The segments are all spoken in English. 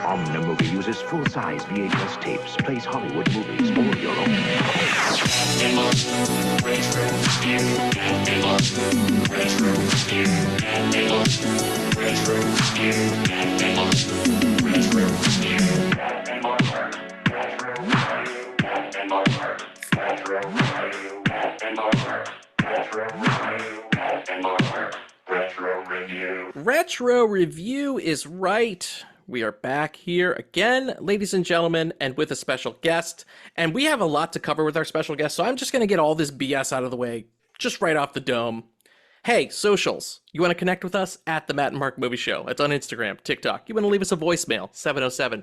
Omnimovie uses full-size VHS tapes, plays Hollywood movies, all your own. Retro Review is right. We are back here again, ladies and gentlemen, and with a special guest. And we have a lot to cover with our special guest, so I'm just going to get all this BS out of the way, just right off the dome. Hey, socials. You want to connect with us? At the Matt and Mark Movie Show. It's on Instagram, TikTok. You want to leave us a voicemail?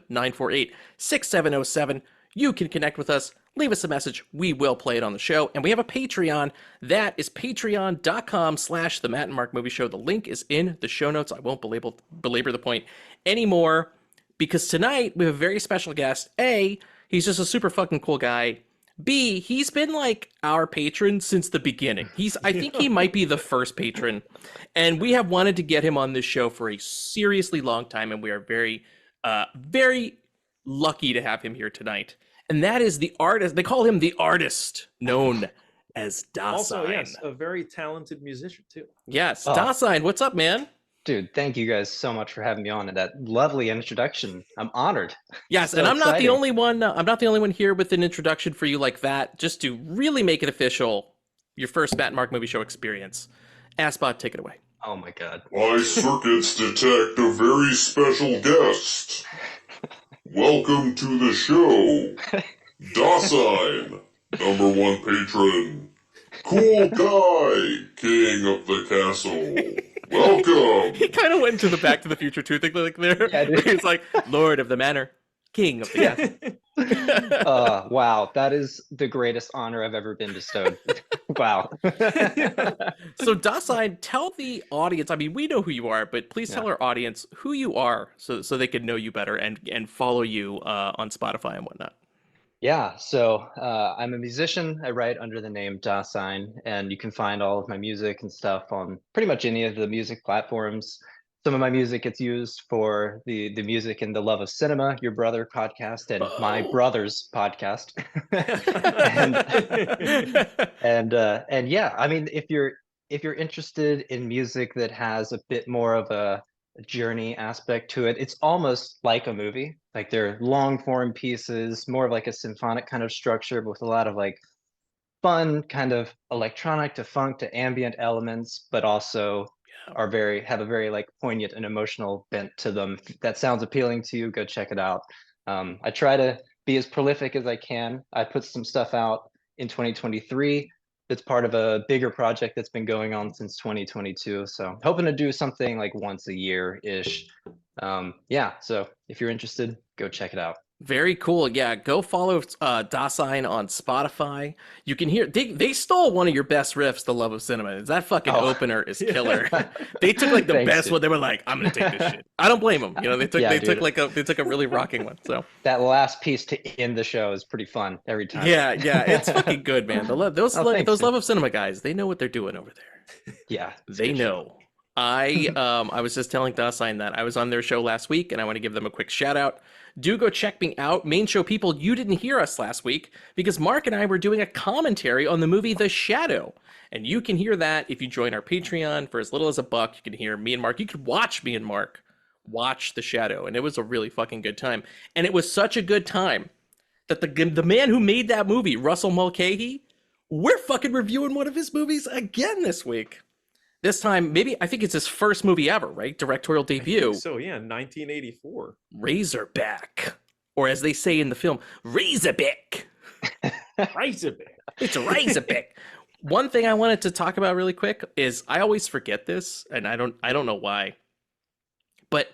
707-948-6707. You can connect with us. Leave us a message. We will play it on the show. And we have a Patreon. That is patreon.com/the Matt and Mark Movie Show. The link is in the show notes. I won't belabor the point anymore, because tonight we have a very special guest. A, he's just a super fucking cool guy. B, he's been like our patron since the beginning. I think he might be the first patron. And we have wanted to get him on this show for a seriously long time. And we are very, very lucky to have him here tonight. And that is the artist. They call him the artist, known as Dasein. Also, yes, a very talented musician, too. Yes, Dasein, what's up, man? Dude, thank you guys so much for having me on and that lovely introduction. I'm honored. Yes, so and I'm not the only one. I'm not the only one here with an introduction for you like that. Just to really make it official, your first Matt and Mark Movie Show experience. Asbot, take it away. Oh my God. My circuits detect a very special guest. Welcome to the show, Dasein, #1 patron, cool guy, king of the castle. Welcome. He kind of went into the Back to the Future 2 thing like there. Yeah, he's like, Lord of the Manor, king of the castle. Wow, that is the greatest honor I've ever been bestowed. Wow. So Dasein, tell the audience, I mean, we know who you are, but please tell our audience who you are so they can know you better and follow you on Spotify and whatnot. Yeah, so I'm a musician. I write under the name Dasein, and you can find all of my music and stuff on pretty much any of the music platforms. Some of my music gets used for the music and the love of cinema, your brother podcast, and my brother's podcast. and yeah, I mean, if you're interested in music that has a bit more of a journey aspect to it, it's almost like a movie. Like they're long form pieces, more of like a symphonic kind of structure, but with a lot of like fun kind of electronic to funk to ambient elements, but also have a very like poignant and emotional bent to them. If that sounds appealing to you, go check it out. I try to be as prolific as I can. I put some stuff out in 2023 that's part of a bigger project that's been going on since 2022. So hoping to do something like once a year-ish. Yeah, so if you're interested, go check it out. Very cool. Yeah, go follow Dasein on Spotify. You can hear they stole one of your best riffs, "The Love of Cinema." That fucking opener is killer. They took like the best one. They were like, "I'm gonna take this shit." I don't blame them. You know, they took a really rocking one. So that last piece to end the show is pretty fun every time. Yeah, it's fucking good, man. Those Love of Cinema guys, they know what they're doing over there. Yeah, they know. I was just telling Dasein that I was on their show last week, and I want to give them a quick shout out. Do go check me out. Main show people, you didn't hear us last week because Mark and I were doing a commentary on the movie The Shadow. And you can hear that if you join our Patreon for as little as $1. You can hear me and Mark. You could watch me and Mark watch The Shadow. And it was a really fucking good time. And it was such a good time that the man who made that movie, Russell Mulcahy, we're fucking reviewing one of his movies again this week. This time, I think it's his first movie ever, right? Directorial debut. So, yeah, 1984. Razorback. Or as they say in the film, Razorback. Razorback. It's a Razorback. One thing I wanted to talk about really quick is I always forget this, and I don't know why. But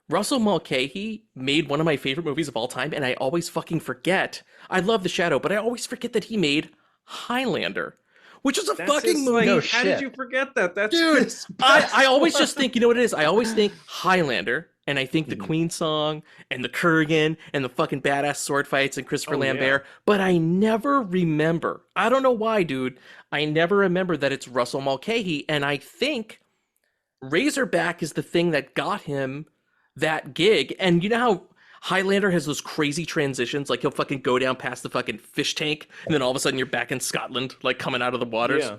Russell Mulcahy made one of my favorite movies of all time, and I always fucking forget. I love The Shadow, but I always forget that he made Highlander. Which is a fucking movie. No, how did you forget that? That's dude. I always just think, you know what it is? I always think Highlander, and I think the Queen song, and the Kurgan, and the fucking badass sword fights, and Christopher Lambert. Yeah. But I never remember. I don't know why, dude. I never remember that it's Russell Mulcahy, and I think Razorback is the thing that got him that gig. And you know how Highlander has those crazy transitions. Like he'll fucking go down past the fucking fish tank, and then all of a sudden you're back in Scotland, like coming out of the waters. Yeah.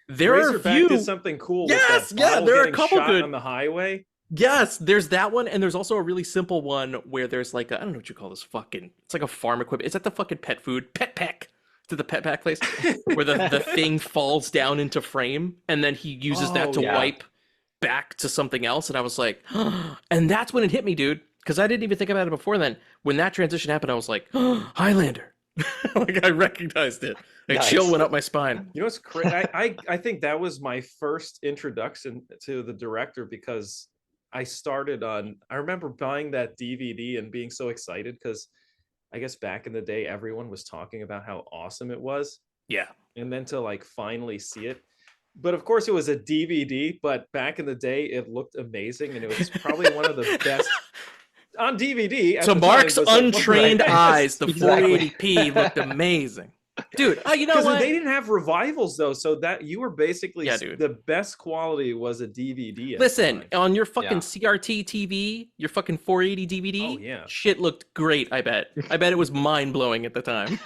There are a Razorback few. did something cool Yes, with that bottle there are a getting couple shot good. on the highway. Yes, there's that one, and there's also a really simple one where there's like I don't know what you call this fucking. It's like a farm equipment. It's at the fucking pet food pet pack. To the pet pack place where the thing falls down into frame, and then he uses that to wipe back to something else. And I was like, and that's when it hit me, dude, because I didn't even think about it before then. When that transition happened, I was like, Highlander. Like I recognized it. A chill went up my spine. You know what's crazy? I think that was my first introduction to the director, because I remember buying that DVD and being so excited because I guess back in the day everyone was talking about how awesome it was. Yeah. And then to like finally see it. But of course it was a DVD, but back in the day it looked amazing, and it was probably one of the best on DVD. To Mark's untrained eyes, the Exactly. 480p looked amazing. Dude, you know what? They didn't have revivals though, so that you were basically dude. the best quality was a DVD. Listen, on your fucking CRT TV, your fucking 480 DVD, Oh, yeah. shit looked great, I bet. I bet it was mind-blowing at the time.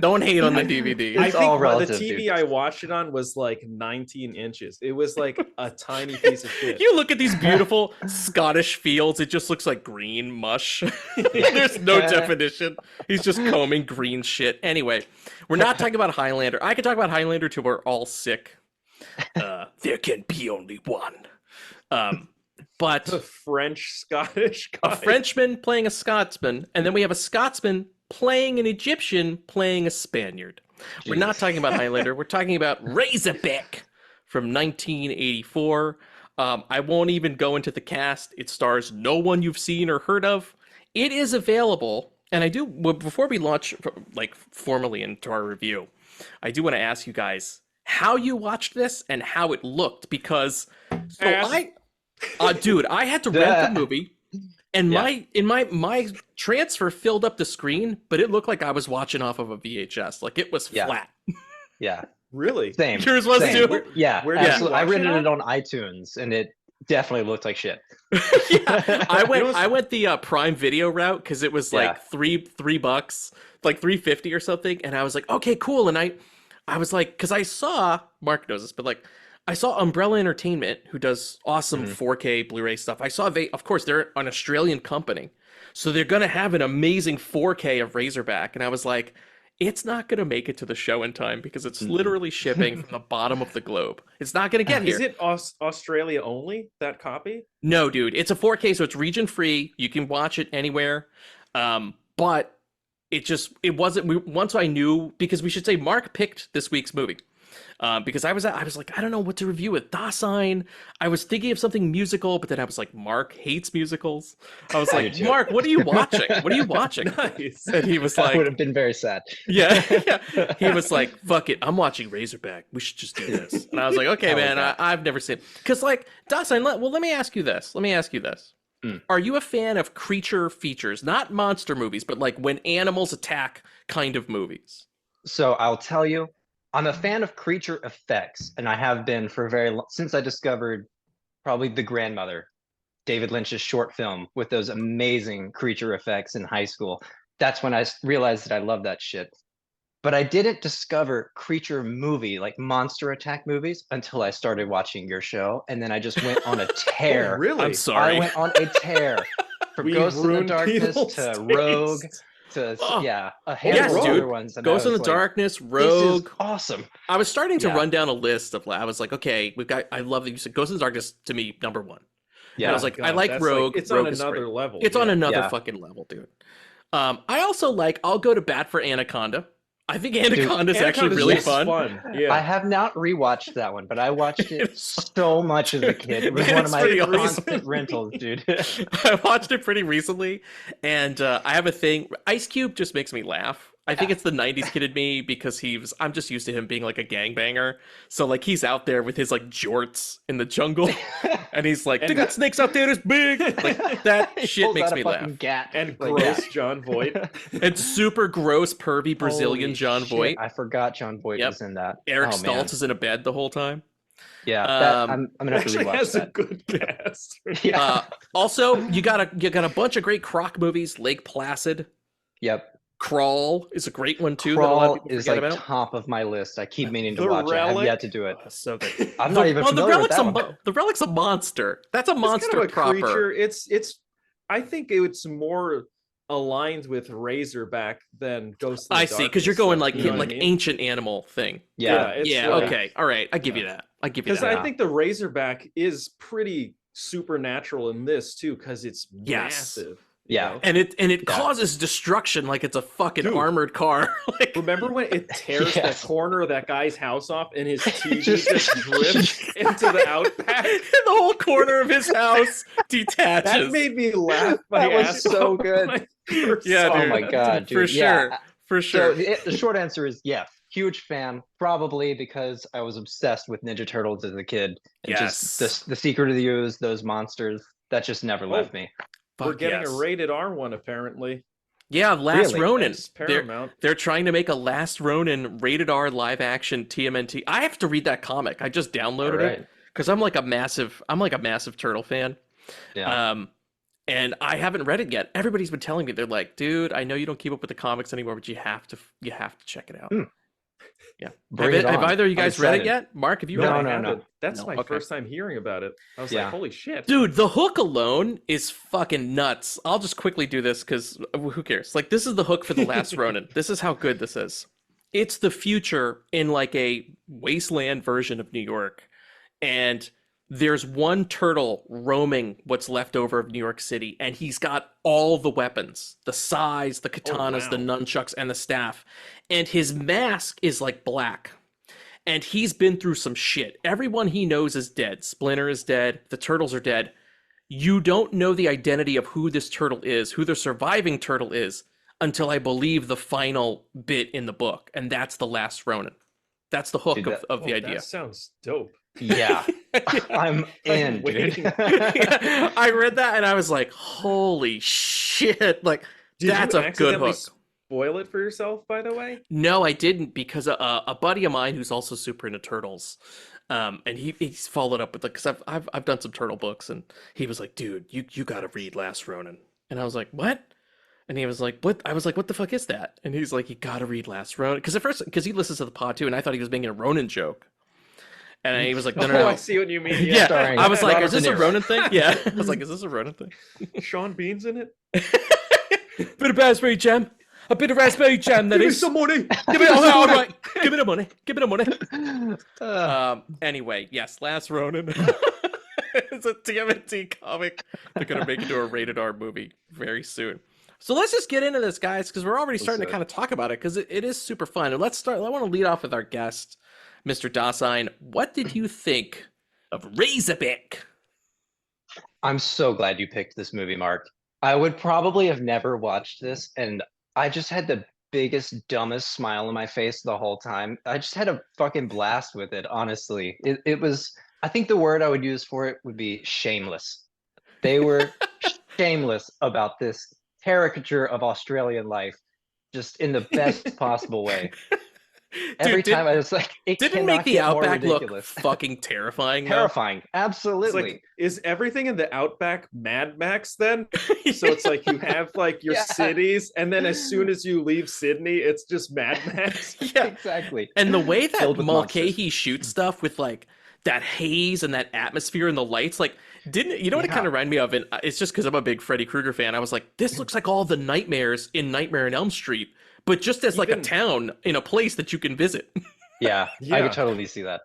Don't hate on the DVD. I It's think all the relative, TV dude. I watched it on was like 19 inches. It was like a tiny piece of shit. You look at these beautiful Scottish fields, it just looks like green mush. There's no definition. He's just combing green shit. Anyway, we're not talking about Highlander. I could talk about Highlander till we're all sick. There can be only one. But The French Scottish guy. a Frenchman playing a Scotsman, and then we have a Scotsman playing an Egyptian playing a Spaniard. We're not talking about Highlander. We're talking about Razorback from 1984. I won't even go into the cast. It stars no one you've seen or heard of. It is available, and before we launch like formally into our review, I do want to ask you guys how you watched this and how it looked, because dude, I had to rent the movie, and my transfer filled up the screen, but it looked like I was watching off of a VHS. Like it was flat. Yeah. Really? Same. Yours was Same. too? Yeah. Where did you Absolutely. I watch rented it it on iTunes, and it definitely looked like shit. Yeah, I went the Prime Video route because it was like $3, like $3.50 or something, and I was like, okay, cool. And I was like, because I saw Mark knows this, but like I saw Umbrella Entertainment, who does awesome 4K Blu-ray stuff. I saw of course they're an Australian company, so they're gonna have an amazing 4K of Razorback, and I was like, it's not gonna make it to the show in time because it's literally shipping from the bottom of the globe. It's not gonna get here. Is it Australia only, that copy? No, dude, it's a 4K, so it's region free. You can watch it anywhere. But it wasn't. Once I knew, because we should say Mark picked this week's movie. Because I was like, I don't know what to review with Dasein. I was thinking of something musical, but then I was like, Mark hates musicals. I was like, Mark, what are you watching? What are you watching? Nice. And he was That like, would have been very sad. yeah. He was like, fuck it, I'm watching Razorback. We should just do this. And I was like, okay, Oh, man, yeah. I've never seen. Because like Dasein, let me ask you this. Are you a fan of creature features, not monster movies, but like when animals attack kind of movies? So I'll tell you, I'm a fan of creature effects, and I have been for very long, since I discovered probably The Grandmother, David Lynch's short film with those amazing creature effects in high school. That's when I realized that I love that shit. But I didn't discover creature movie, like monster attack movies, until I started watching your show, and then I just went on a tear. Oh, really? I'm sorry. I went on a tear from We've Ghost in the ruined Darkness people's to taste. Rogue to a handful of dude. other ones. And I Ghost in was the like, Darkness, this Rogue. is awesome. I was starting to Yeah. run down a list of. I was like, okay, I love that you said Ghost in the Darkness to me number one. Yeah, And I was like, I God, like that's Rogue. it's Rogue on is another great. level. It's on another Yeah. fucking level, dude. I also I'll go to bat for Anaconda. I think Anaconda's actually Anaconda's really just fun. Yeah. I have not rewatched that one, but I watched it so much as a kid. It was one It's of my pretty awesome. constant rentals, dude. I watched it pretty recently, and I have a thing. Ice Cube just makes me laugh. I think it's the 90s kid in me because I'm just used to him being like a gangbanger. So like he's out there with his like jorts in the jungle and he's like, they got snakes out there, it's big. Like that He shit pulls makes out a me fucking laugh. Gat. and Like, gross John Voight. And super gross, pervy Brazilian Holy John shit, Voight. I forgot John Voight Yep. was in that. Eric Oh, man. Stoltz is in a bed the whole time. Yeah, that, Um, I'm gonna have to Actually rewatch has a that. good cast. Yeah. Also, you got a bunch of great croc movies. Lake Placid, Yep. Crawl is a great one too that a lot of Crawl people is forget like about. top of my list. I keep meaning to The watch it. I have yet Relic. to do it. So good. I'm not even the familiar with relic's that one. the relic's a monster. That's a It's monster kind of a proper. creature. It's. I think it's more aligned with Razorback than Ghost. In the I see, because Darkness, you're going though, like you know what I like mean? ancient animal thing. Yeah. it's Yeah. like- Okay. All right. I give you that. I give you Because that. I think the Razorback is pretty supernatural in this too, because it's Yes. massive. Yeah. And it Yeah. causes destruction like it's a fucking Dude. armored car. Like, Remember when it tears Yes. that corner of that guy's house off and his TV Just- just drifts into the Outback? the whole corner of his house detaches. That made me laugh my That was ass so off good. when I first Yeah, saw Oh dude. my that. god, dude. For Yeah. sure. For So sure. the short answer is yes. Huge fan, probably because I was obsessed with Ninja Turtles as a kid. And just Yes. the Secret of the Ooze, those monsters, that just never left me. We're Fuck getting yes. a rated R one apparently. Yeah, Last Really? Ronin. Thanks, They're, Paramount. they're trying to make a Last Ronin rated R live action TMNT. I have to read that comic. I just downloaded it Alright. because I'm like a massive turtle fan. Yeah. And I haven't read it yet. Everybody's been telling me, they're like, dude, I know you don't keep up with the comics anymore, but you have to check it out. Yeah. Bring Have, it have on. either of you I'm guys read it excited. yet? Mark, have you No, read it? no, I no. haven't. That's No, my okay. first time hearing about it. I was Yeah. like, holy shit. Dude, the hook alone is fucking nuts. I'll just quickly do this because who cares? Like, this is the hook for The Last Ronin. This is how good this is. It's the future in like a wasteland version of New York. And there's one turtle roaming what's left over of New York City. And he's got all the weapons, the sais, the katanas, the wow. nunchucks, and the staff. And his mask is like black. And he's been through some shit. Everyone he knows is dead. Splinter is dead. The turtles are dead. You don't know the identity of who this turtle is, who the surviving turtle is, until I believe the final bit in the book. And that's the Last Ronin. That's the hook Dude, that- of the Oh, idea. That sounds dope. Yeah. I'm in, dude. waiting. Yeah, I read that and I was like, holy shit. Like, Did that's you a good accidentally hook. spoil it for yourself, by the way? No, I didn't, because a buddy of mine who's also super into turtles, and he's followed up with like, because I've done some turtle books, and he was like, dude, you got to read Last Ronin, and I was like, what? And he was like, what? I was like, what the fuck is that? And he's like, you got to read Last Ronin, because at first, because he listens to the pod too, and I thought he was making a Ronin joke, and he was like, no, no, Oh, no. I see what you mean. Yeah, Starring I was like, Robert is this De a Niro. Ronin thing? Yeah, I was like, is this a Ronin thing? Sean Bean's in it. Bit of raspberry jam. A bit of raspberry jam, that Give me is. some money. Give me, all right. Give me the money. Give me the money. Uh, Anyway, yes, Last Ronin. It's a TMNT comic. They're gonna make it into a rated R movie very soon. So let's just get into this, guys, because we're already starting to do it. kind of talk about it because it is super fun. And let's start. I want to lead off with our guest, Mr. Dasein. What did you think of Razorback? I'm so glad you picked this movie, Mark. I would probably have never watched this, and I just had the biggest, dumbest smile on my face the whole time. I just had a fucking blast with it, honestly. It was, I think the word I would use for it would be shameless. They were shameless about this caricature of Australian life, just in the best possible way. Every Dude, time I was like, it Didn't make cannot the get more Outback look ridiculous. fucking terrifying. though? Terrifying, It's absolutely. like, is everything in the Outback Mad Max then? So it's like you have like your Yeah. cities, and then as soon as you leave Sydney, it's just Mad Max. Yeah. Exactly. And the way that Filled with Mulcahy shoots stuff with like that haze and that atmosphere and the lights, like, didn't you know what it Yeah. kind of reminded me of? And it's just because I'm a big Freddy Krueger fan. I was like, this looks like all the nightmares in Nightmare on Elm Street, but just as like a Even- town in a place that you can visit. Yeah, I Yeah. could totally see that.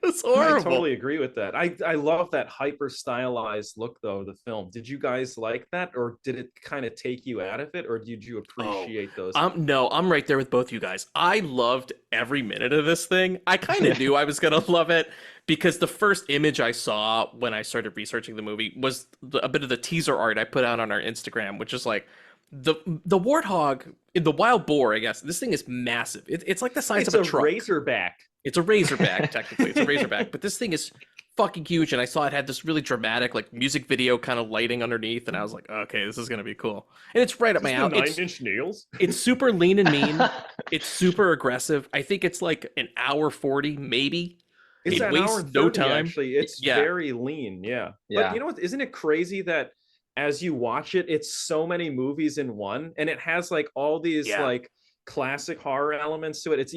It's I horrible. totally agree with that. I love that hyper stylized look though of the film. Did you guys like that, or did it kind of take you out of it, or did you appreciate those? No, I'm right there with both you guys. I loved every minute of this thing. I kind of knew I was gonna love it because the first image I saw when I started researching the movie was a bit of the teaser art I put out on our Instagram, which is like the warthog, the wild boar. I guess this thing is massive. It's like the size It's of a a truck. Razorback. It's a Razorback, technically. It's a Razorback, but this thing is fucking huge. And I saw it had this really dramatic, like, music video kind of lighting underneath, and I was like, okay, this is gonna be cool. And it's right up my alley. It's, 9-inch nails. it's super lean and mean. It's super aggressive. I think it's like an hour 40, maybe. It's It an hour wastes and no 30, time. actually. It's Yeah. very lean, yeah. Yeah. But you know what? Isn't it crazy that as you watch it, it's so many movies in one, and it has like all these Yeah. like classic horror elements to it.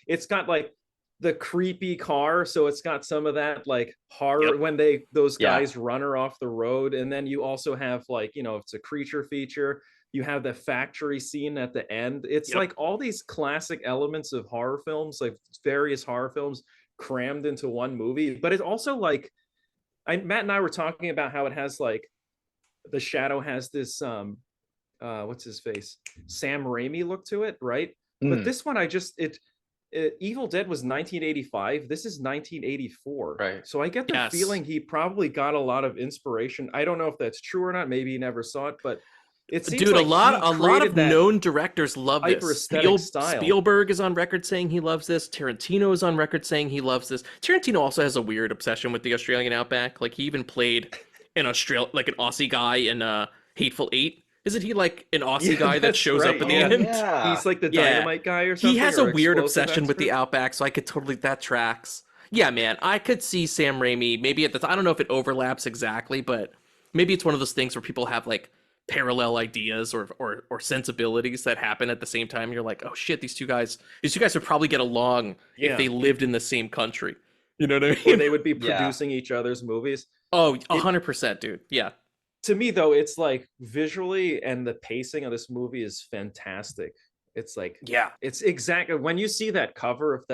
It's got like the creepy car, so it's got some of that like horror Yep. when those guys run her off the road, and then you also have like, you know, it's a creature feature. You have the factory scene at the end. It's Yep. like all these classic elements of horror films, like various horror films crammed into one movie. But it's also like Matt and I were talking about how it has like The Shadow has this what's his face, Sam Raimi look to it, right? But this one, Evil Dead was 1985. This is 1984. Right. So I get the feeling he probably got a lot of inspiration. I don't know if that's true or not. Maybe he never saw it, but it seems Dude, like a lot of known directors love this. hyper-aesthetic style. Spielberg is on record saying he loves this. Tarantino is on record saying he loves this. Tarantino also has a weird obsession with the Australian outback. Like he even played an Aussie guy in Hateful Eight. Isn't he like an Aussie guy that shows up at the end? Yeah. He's like the dynamite guy or something. He has a or weird explosive obsession with the expert. outback, so I could totally, that tracks. Yeah, man, I could see Sam Raimi, maybe I don't know if it overlaps exactly, but maybe it's one of those things where people have like parallel ideas or sensibilities that happen at the same time. You're like, oh shit, these two guys would probably get along if they lived in the same country. You know what I mean? Or they would be producing each other's movies. Oh, 100%, dude. Yeah. To me, though, it's like visually and the pacing of this movie is fantastic. It's like, it's exactly when you see that cover of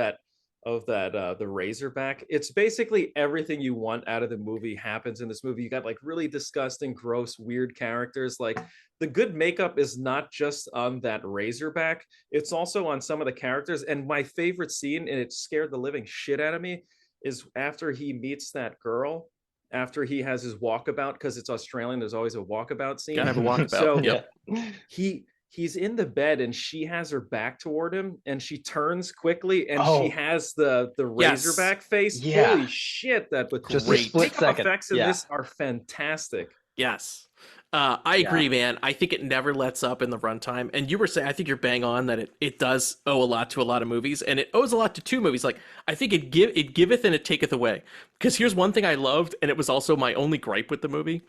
the Razorback, it's basically everything you want out of the movie happens in this movie. You got like really disgusting, gross, weird characters. Like the good makeup is not just on that Razorback, it's also on some of the characters. And my favorite scene, and it scared the living shit out of me, is after he meets that girl, after he has his walkabout, because it's Australian, there's always a walkabout scene. Gotta have a walkabout. So he's in the bed and she has her back toward him and she turns quickly and she has the Razorback face. Holy shit, that was just great. a split second. Effects in this are fantastic. Yes. I agree, man. I think it never lets up in the runtime. And you were saying, I think you're bang on that it does owe a lot to a lot of movies, and it owes a lot to two movies. Like, I think it giveth and it taketh away. Because here's one thing I loved, and it was also my only gripe with the movie.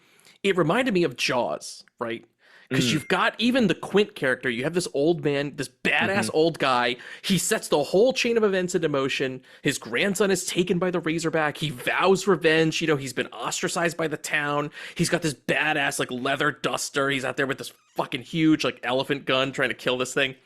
It reminded me of Jaws, right? Because you've got even the Quint character. You have this old man, this badass old guy. He sets the whole chain of events into motion. His grandson is taken by the Razorback. He vows revenge. You know, he's been ostracized by the town. He's got this badass like leather duster. He's out there with this fucking huge like elephant gun trying to kill this thing.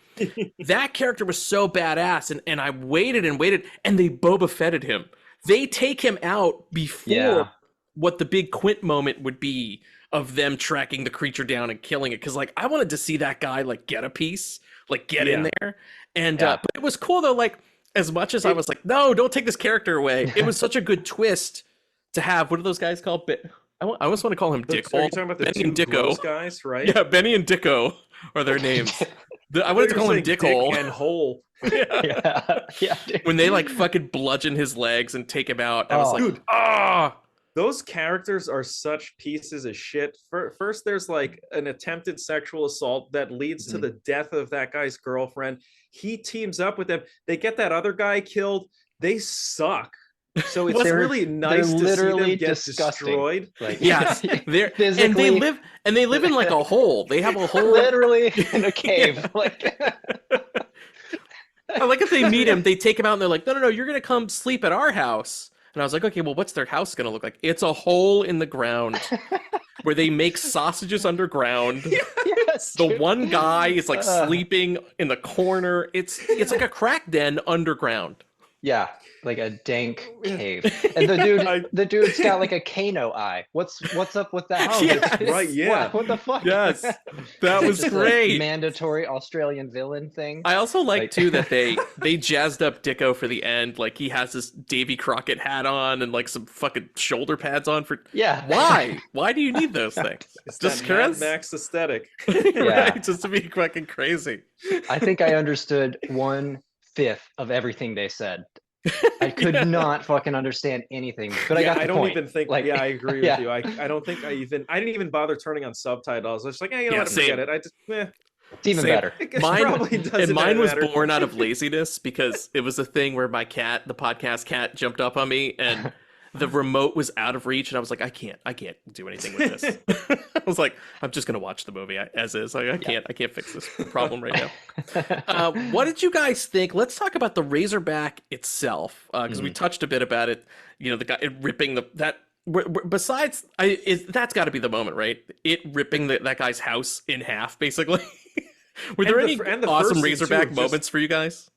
That character was so badass, and I waited and waited, and they Boba Fetted him. They take him out before what the big Quint moment would be of them tracking the creature down and killing it. Because like I wanted to see that guy like get a piece, like get in there. And but it was cool though, like as much as I was like, no, don't take this character away. It was such a good twist to have. What are those guys called? I almost want to call him Dicko. Are you talking about the Benny and two Dicko gross guys, right? Yeah, Benny and Dicko are their names. I wanted to call him Dickhole. Dick and Hole. When they like fucking bludgeon his legs and take him out, I was like, dude, ah. Those characters are such pieces of shit. First, there's like an attempted sexual assault that leads to the death of that guy's girlfriend. He teams up with them. They get that other guy killed. They suck. So it's really nice to see them get destroyed. Like, yes, they're and they live in like a hole. They have a hole literally in a cave. Like, I like if they meet him, they take him out and they're like, no, you're gonna come sleep at our house. And I was like, okay, well, what's their house going to look like? It's a hole in the ground where they make sausages underground. The one guy is like sleeping in the corner. It's like a crack den underground. Yeah, like a dank cave. And the dude's got like a Kano eye. What's up with that? Oh, that's right. Yeah. What the fuck? Yes, that was just great. A mandatory Australian villain thing. I also like too that they jazzed up Dicko for the end. Like he has this Davy Crockett hat on and like some fucking shoulder pads on for. Yeah. Why? Why do you need those things? It's just that because Mad Max aesthetic. Right? Just to be fucking crazy. I think I understood 1/5 of everything they said. I could not fucking understand anything, but I got the don't point. even think. Like, I agree with you. I don't think I didn't even bother turning on subtitles. I was just like, you know what, forget it. I just It's even Same. better. It Mine, probably doesn't and mine was matter. born out of laziness because it was a thing where my cat, the podcast cat, jumped up on me and the remote was out of reach, and I was like, I can't do anything with this. I was like, I'm just gonna watch the movie as is. Like, I can't fix this problem right now. What did you guys think? Let's talk about the Razorback itself, because we touched a bit about it. You know, the guy ripping besides, that's got to be the moment, right? It ripping that guy's house in half, basically. Were there any awesome Razorback moments for you guys?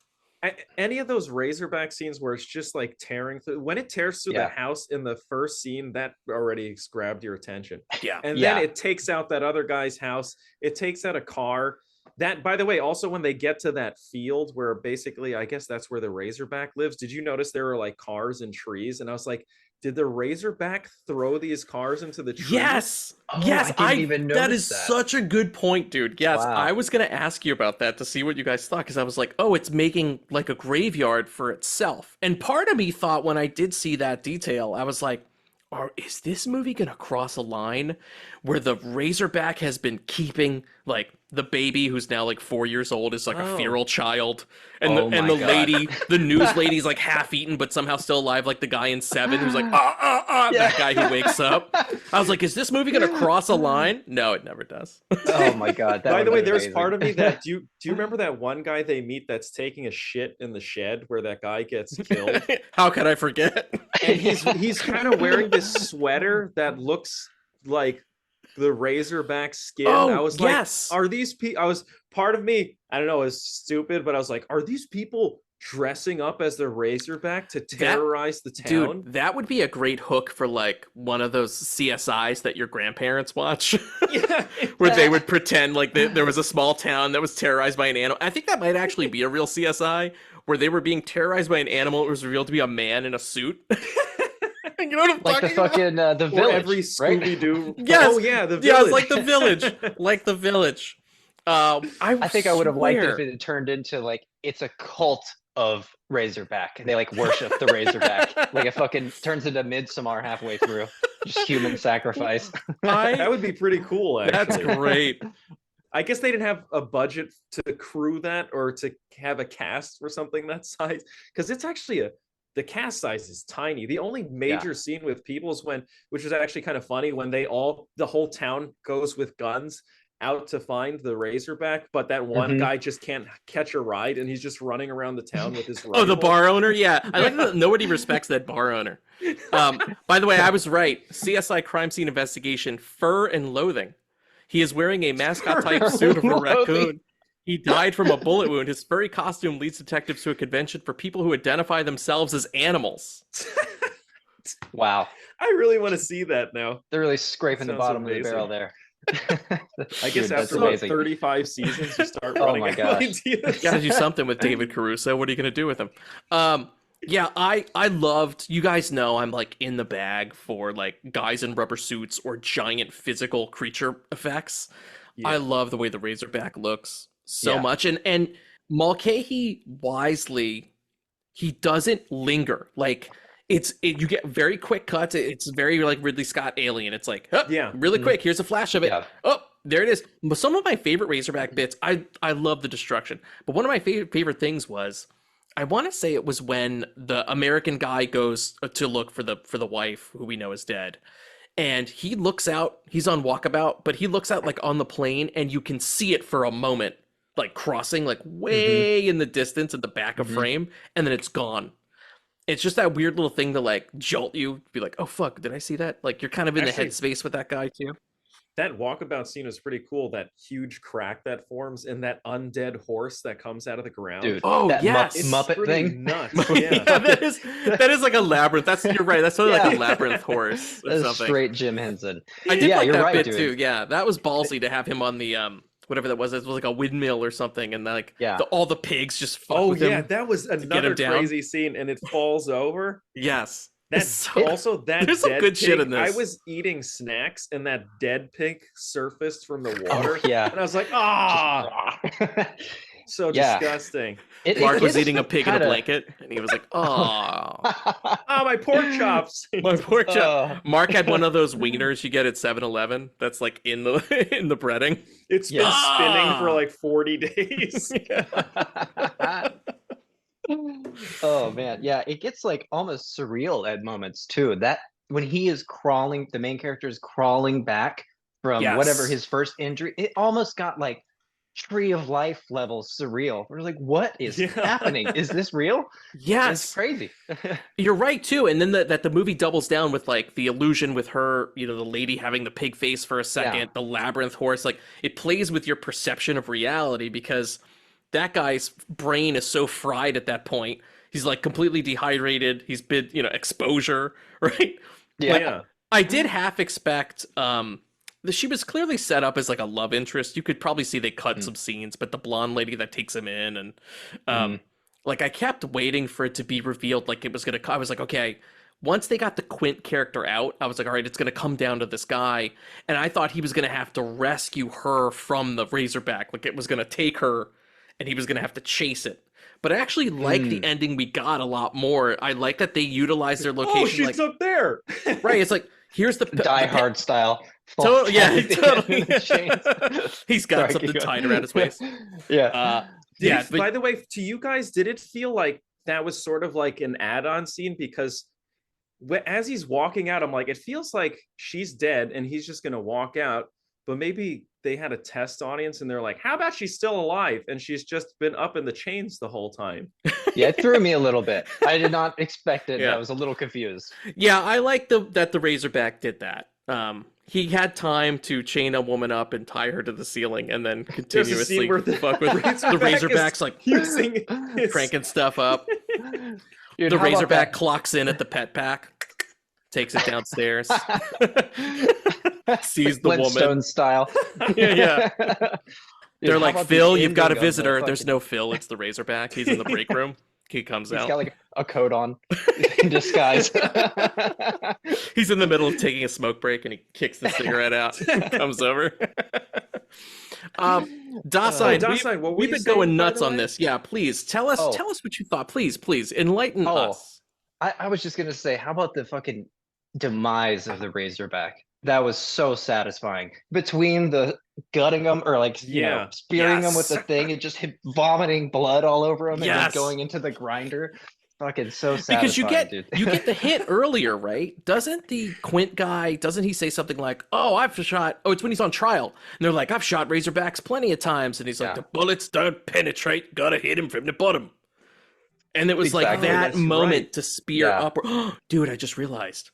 Any of those Razorback scenes where it's just like tearing through, when it tears through the house in the first scene, that already grabbed your attention. Yeah. And then it takes out that other guy's house. It takes out a car. That, by the way, also when they get to that field where basically, I guess that's where the Razorback lives. Did you notice there were like cars and trees? And I was like, did the Razorback throw these cars into the trees? Yes. Oh, yes. I didn't even notice that is such a good point, dude. Yes. Wow. I was going to ask you about that to see what you guys thought, because I was like, oh, it's making like a graveyard for itself. And part of me thought when I did see that detail, I was like, is this movie going to cross a line where the Razorback has been keeping like the baby who's now like 4 years old is like a feral child, and the lady, the news lady's like half eaten but somehow still alive, like the guy in Seven who's like that guy who wakes up. I was like, is this movie gonna cross a line? No, it never does. Oh my god! By the way, there's part of me that do you remember that one guy they meet that's taking a shit in the shed where that guy gets killed? How could I forget? And he's kind of wearing this sweater that looks like the Razorback skin. I was like, are these people? I was, part of me, I don't know, is stupid, but I was like, are these people dressing up as the Razorback to terrorize the town? Dude, that would be a great hook for like one of those CSIs that your grandparents watch. Where they would pretend like there was a small town that was terrorized by an animal. I think that might actually be a real CSI where they were being terrorized by an animal. It was revealed to be a man in a suit. You know what I'm like the fucking the village, every Scooby-Doo. Yes. Oh yeah, the village. Yeah, it's like the village. Like the village. I think I would have liked it if it had turned into like it's a cult of Razorback. They like worship the Razorback. Like it fucking turns into Midsommar halfway through. Just human sacrifice. That would be pretty cool, actually. That's great. I guess they didn't have a budget to crew that or to have a cast for something that size, because it's actually the cast size is tiny. The only major scene with people is which is actually kind of funny, when the whole town goes with guns out to find the Razorback, but that one guy just can't catch a ride and he's just running around the town with his rifle. Oh, the bar owner? Yeah. I like that nobody respects that bar owner. By the way, I was right. CSI Crime Scene Investigation, Fur and Loathing. He is wearing a mascot-type suit of a raccoon. He died from a bullet wound. His furry costume leads detectives to a convention for people who identify themselves as animals. Wow. I really want to see that now. They're really scraping the bottom of the barrel there. I guess after about 35 seasons, you start running out of ideas. You gotta do something with David Caruso. What are you gonna do with him? Yeah, I loved, you guys know I'm like in the bag for like guys in rubber suits or giant physical creature effects. Yeah. I love the way the Razorback looks so much. And Mulcahy wisely, he doesn't linger. Like you get very quick cuts. It's very like Ridley Scott Alien. It's like, really quick. Here's a flash of it. Yeah. Oh, there it is. But some of my favorite Razorback bits, I love the destruction. But one of my favorite things was, I want to say it was when the American guy goes to look for the wife who we know is dead. And he looks out, he's on walkabout, but he looks out like on the plane and you can see it for a moment, like crossing like way in the distance at the back of frame, and then it's gone. It's just that weird little thing to like jolt you, be like, oh fuck, did I see that? Like you're kind of in the headspace with that guy too. That walkabout scene was pretty cool. That huge crack that forms and that undead horse that comes out of the ground. Dude, oh that yes, Muppet thing. Nuts. Yeah, that is like a labyrinth. You're right. That's sort of like a labyrinth horse or something. Straight Jim Henson. I did like that bit too. Yeah, that was ballsy to have him on the whatever that was. It was like a windmill or something, and like all the pigs just fuck with him. That was another crazy scene, and it falls over. Yes. That's also that there's dead some good pig. Shit in this. I was eating snacks and that dead pig surfaced from the water. Oh, yeah. And I was like, So Yeah. disgusting. Mark was gets eating a pig in a kinda- blanket, and he was like, "Oh, Oh, my pork chops. my poor Oh. child." Mark had one of those wieners you get at 7-Eleven that's like in the in the breading. It's Yeah. been spinning for Ah. like 40 days. Oh man, yeah, it gets like almost surreal at moments too. That when he is crawling, the main character is crawling back from whatever Yes. his first injury, it almost got like Tree of Life level surreal. We're like, what is Yeah. happening? Is this real? It's Yes, crazy. you're right too. And then that the movie doubles down with like the illusion with her, you know, the lady having the pig face for a second, Yeah. the labyrinth horse. Like it plays with your perception of reality because that guy's brain is so fried at that point. He's like completely dehydrated. He's been, you know, exposure, right? Yeah. I did half expect she was clearly set up as like a love interest. You could probably see they cut some scenes, but the blonde lady that takes him in and like I kept waiting for it to be revealed like it was gonna I was like, okay, once they got the Quint character out, I was like, all right, it's gonna come down to this guy. And I thought he was gonna have to rescue her from the Razorback. Like it was gonna take her and he was gonna have to chase it. But I actually like the ending we got a lot more. I like that they utilized their location. Oh, she's like, up there. right. It's like here's the Die Hard style. Totally, yeah, totally. Chains. He's got Sorry, something keep tied going. around his waist. Yeah. Yeah, But by the way, to you guys, did it feel like that was sort of like an add-on scene? Because as he's walking out, I'm like, it feels like she's dead and he's just gonna walk out. But maybe they had a test audience and they're like, how about she's still alive and she's just been up in the chains the whole time? Yeah, it threw me a little bit. I did not expect it. Yeah. I was a little confused. yeah, I like that the Razorback did that. He had time to chain a woman up and tie her to the ceiling, and then There's a scene continuously where the fuck with the Razorback is Razorback's like using his... cranking stuff up. Dude, The how about Razorback that? clocks in at the pet pack, takes it downstairs, sees the woman. Flintstone style. Yeah. Dude, They're how like, about the Phil, you've got a ending of the visitor. There's fucking- no Phil. It's the Razorback. He's in the break room. He comes He's out. got like a coat on in disguise. He's in the middle of taking a smoke break and he kicks the cigarette out and comes over. Dasein, Dasein, what were we've you been saying, going by nuts the on way? this. Yeah, please tell us what you thought. Please enlighten Oh. us. I was just gonna say, how about the fucking demise of the Razorback? That was so satisfying. Between the gutting him or like you know Yeah. spearing him with the Yes. thing and just vomiting blood all over him and Yes. then going into the grinder. Fucking so satisfying, Because you get dude. you get the hint earlier, right? Doesn't the Quint guy, doesn't he say something like, it's when he's on trial. And they're like, I've shot Razorbacks plenty of times. And he's like, Yeah. the bullets don't penetrate, gotta hit him from the bottom. And it was like Exactly. that That's moment right. to spear Yeah. up. Dude, I just realized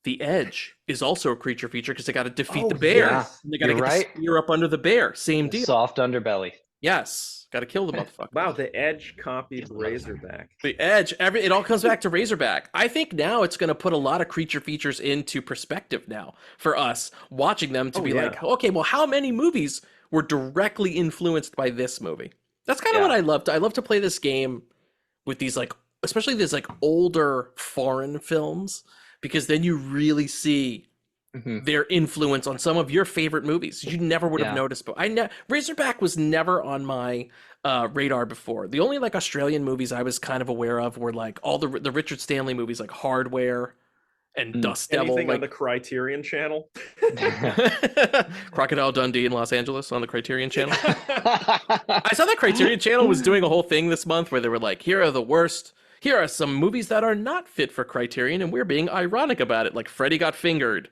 the Edge is also a creature feature because they got to defeat Oh, the bear. yeah. And they got to You're get right. the spear up under the bear. Same The deal. soft underbelly. Yes, got to kill the motherfucker. Wow, the Edge copied Razorback. The Edge, it all comes back to Razorback. I think now it's going to put a lot of creature features into perspective now for us watching them to Oh, be yeah. like, okay, well, how many movies were directly influenced by this movie? That's kind of Yeah. what I loved. I love to play this game with these like, especially these like older foreign films, because then you really see Mhm. their influence on some of your favorite movies you never would have Yeah. noticed. But Razorback was never on my radar before. The only like Australian movies I was kind of aware of were like all the Richard Stanley movies, like Hardware and Dust Devil, Anything on like the Criterion channel? Crocodile Dundee in Los Angeles on the Criterion Channel. I saw that Criterion Channel was doing a whole thing this month where they were like, here are some movies that are not fit for Criterion, and we're being ironic about it. Like Freddy Got Fingered,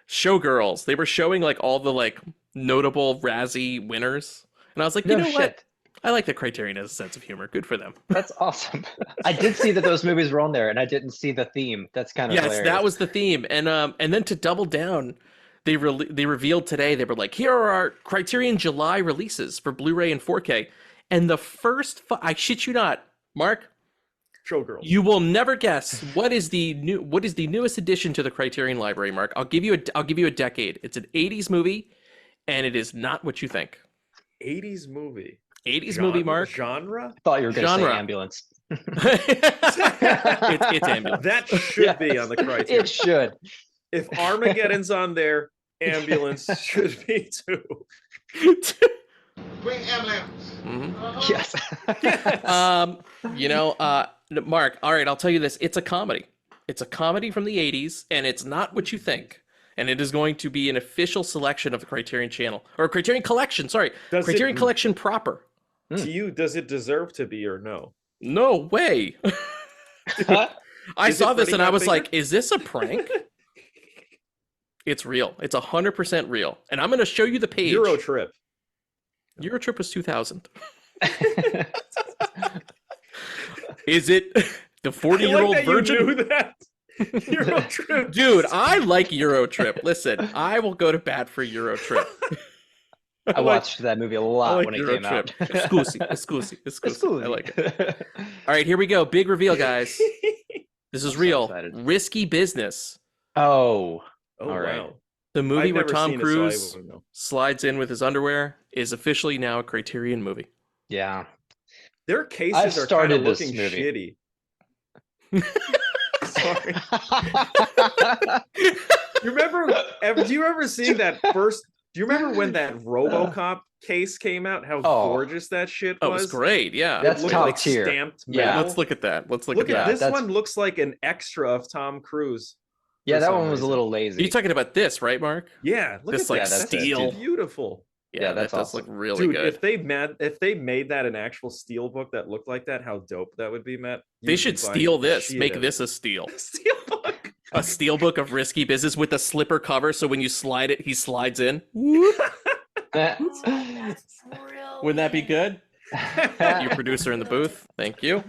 Showgirls. They were showing like all the like notable Razzie winners. And I was like, you No know shit. what? I like that Criterion has a sense of humor. Good for them. That's awesome. I did see that those movies were on there, and I didn't see the theme. That's kind of Yes, hilarious. that was the theme. And then to double down, they revealed today, they were like, here are our Criterion July releases for Blu-ray and 4K. And the first, I shit you not, Mark, Showgirls. you will never guess what is the newest addition to the Criterion library, Mark. I'll give you a decade. It's an 80s movie, and it is not what you think. 80s movie. 80s movie, Mark. Genre? Thought you were going to say Genre. ambulance. it's ambulance. That should be on the Criterion. It should. If Armageddon's on there, Ambulance should be too. Bring ambulance. Yes. Mark, all right, I'll tell you this. It's a comedy. It's a comedy from the 80s, and it's not what you think. And it is going to be an official selection of the Criterion channel. Or Criterion Collection, sorry. Criterion Collection proper. To you, does it deserve to be or no? No way. I saw this and I was like, is this a prank? It's real. It's 100% real. And I'm going to show you the page. Eurotrip. Eurotrip was 2000. Is it the 40-year-old virgin? You knew that. Eurotrip. Dude, I like Eurotrip. Listen, I will go to bat for Eurotrip. I watched that movie a lot when it came out. Exclusive. I like it. All right, here we go. Big reveal, guys. This is real. Risky Business. Oh, all right. Wow. The movie where Tom Cruise slides in with his underwear is officially now a Criterion movie. Yeah. Their cases are kind of looking shitty. Sorry. Do you remember seeing that first? Do you remember when that RoboCop case came out? How gorgeous that shit was! Oh, it was great. Yeah, that's top like tier. Stamped metal. Yeah, let's look at that. Let's look at that. This one looks like an extra of Tom Cruise. Yeah, that one was a little lazy. You're talking about this, right, Mark? Yeah, look this at like that. steel. That's beautiful. Yeah, that does look really good. If they made that an actual steel book that looked like that, how dope that would be, Matt. They should steal this. Make this a steel. Steel book. A steel book of Risky Business with a slipper cover, so when you slide it, he slides in. Wouldn't that be good? Your producer in the booth. Thank you.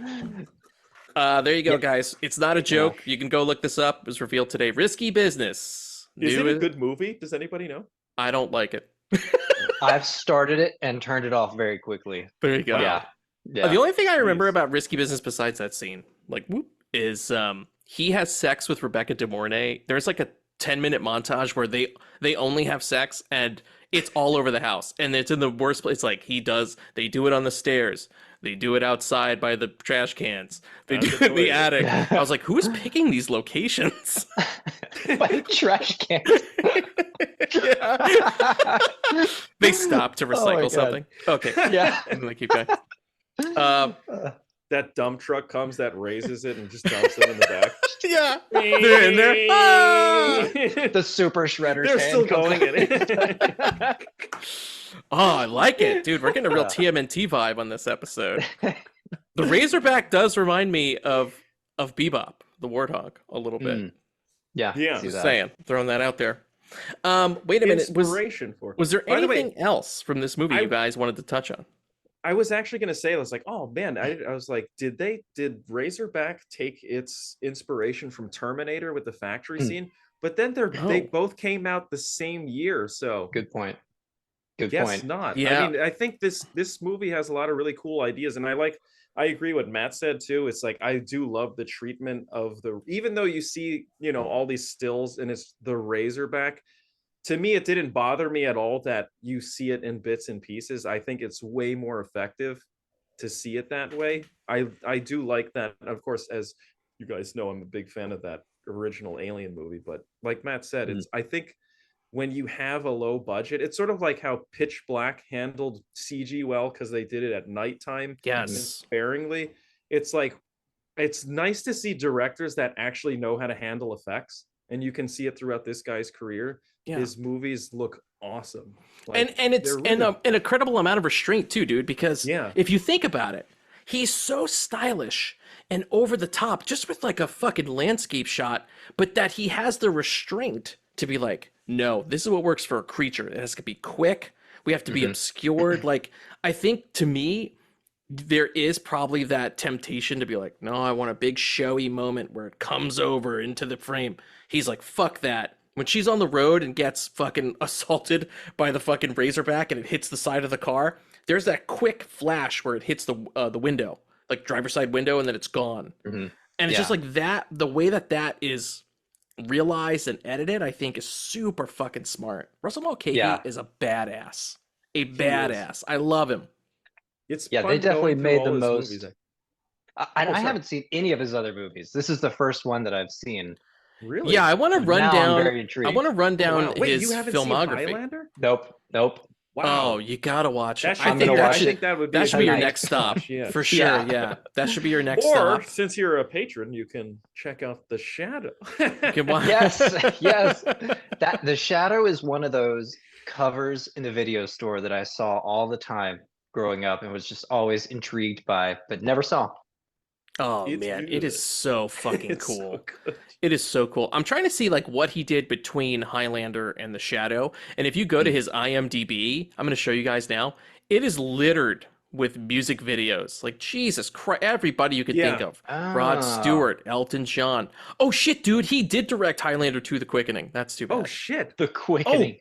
There you go, guys. It's not a joke. You can go look this up. It was revealed today. Risky Business. Is it a good movie? Does anybody know? I don't like it. I've started it and turned it off very quickly. There you go. Yeah. The only thing I remember about Risky Business besides that scene, like, is he has sex with Rebecca De Mornay. There's like a 10-minute montage where they only have sex and it's all over the house. And it's in the worst place. Like they do it on the stairs. They do it outside by the trash cans. They do it in the attic. I was like, who's picking these locations? By trash cans. They stop to recycle something. Okay. Yeah. I'm going to keep going. That dump truck comes that raises it and just dumps them in the back. Yeah. They're in there. Ah! The super shredder. They're still going in it. Oh, I like it, dude. We're getting a real TMNT vibe on this episode. The Razorback does remind me of Bebop, the Warthog, a little bit. Yeah. Just saying, throwing that out there. Wait a minute. Was there anything else from this movie you guys wanted to touch on? I was actually going to say, I was like, oh man, I was like, did Razorback take its inspiration from Terminator with the factory scene? But then they both came out the same year, so good point. Not. Yeah. I mean, I think this movie has a lot of really cool ideas, and I agree what Matt said too. It's like I do love the treatment of even though you see, all these stills and it's the Razorback. To me, it didn't bother me at all that you see it in bits and pieces. I think it's way more effective to see it that way. I do like that. Of course, as you guys know, I'm a big fan of that original Alien movie. But like Matt said, I think when you have a low budget, it's sort of like how Pitch Black handled CG well because they did it at nighttime. Yes. And sparingly. It's like, it's nice to see directors that actually know how to handle effects. And you can see it throughout this guy's career. Yeah. His movies look awesome. Like, and it's really... an incredible amount of restraint too, dude, because if you think about it, he's so stylish and over the top just with like a fucking landscape shot, but that he has the restraint to be like, no, this is what works for a creature. It has to be quick. We have to be obscured. Like, I think to me, there is probably that temptation to be like, no, I want a big showy moment where it comes over into the frame. He's like, fuck that. When she's on the road and gets fucking assaulted by the fucking Razorback and it hits the side of the car, there's that quick flash where it hits the window, like driver's side window, and then it's gone. And it's just like that, the way that is realized and edited, I think is super fucking smart. Russell Mulcahy is a badass. I love him. It's they definitely made the most. I haven't seen any of his other movies. This is the first one that I've seen. Really? Yeah, I want to run down. I'm very intrigued. I want to run down Wait, his you haven't filmography. Seen Highlander? Nope. Oh, you gotta watch it. That should be gonna your, I watch it think that would be should be your nice next stop watch, yeah. for sure. Yeah. Yeah, that should be your next Or stop. since you're a patron, you can check out The Shadow. You can watch- Yes, yes. That The Shadow is one of those covers in the video store that I saw all the time growing up and was just always intrigued by, but never saw. Oh It's man, it good. is so fucking It's cool. so good. It is so cool. I'm trying to see like what he did between Highlander and The Shadow. And if you go to his IMDb, I'm going to show you guys now. It is littered with music videos. Like Jesus Christ, everybody you could think of. Rod Ah. Stewart, Elton John. Oh shit, dude, he did direct Highlander 2: The Quickening. That's too bad. Oh shit! The Quickening.